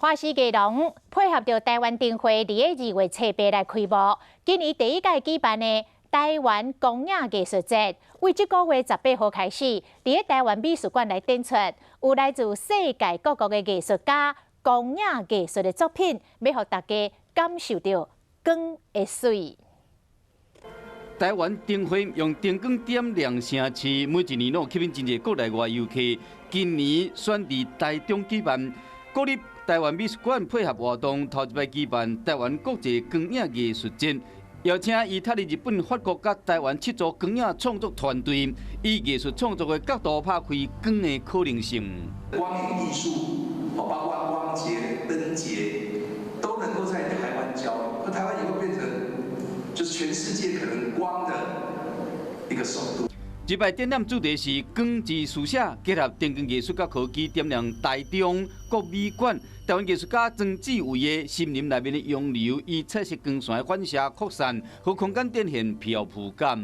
花式艺廊配合着台湾灯会，伫2月7日来开幕。今年第一届举办的台湾光影艺术节，为这个月18号开始，伫台湾美术馆来展出，有来自世界各国的艺术家、光影艺术的作品，要让大家感受到光的水。 台湾灯会用灯光点亮城市，每一年拢吸引真侪国内外游客。今年选伫台中举办，国立台湾美术馆配合活动，头一摆举办台湾国际光影艺术节，邀请伊脱离日本、法国甲台湾7组光影创作团队，以艺术创作的角度拍开光的可能性。光影艺术，包括光节、灯节，都能够在台湾交流，而台湾也会变成。 就是全世界可能光的一个首都。这摆展览主题是光之书写，结合灯光艺术甲科技，点亮台中国美馆。台湾艺术家庄子伟的森林内面的洋流，以彩色光线反射扩散，和空间展现漂浮感。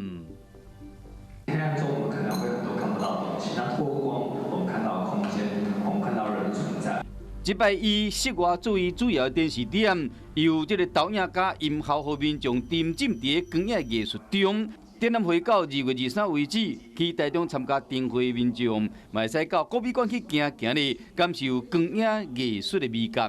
黑暗中我们可能会很多看不到的东西，那透过光，我们看到空间，我们看到人的存在。 这摆以室外作为主要电视点，由这个导演家音效和民众沉浸伫光影艺术中。展览会到2月23为止，去台中参加灯会的民众，嘛会使到国美馆去行行咧，感受光影艺术的美感。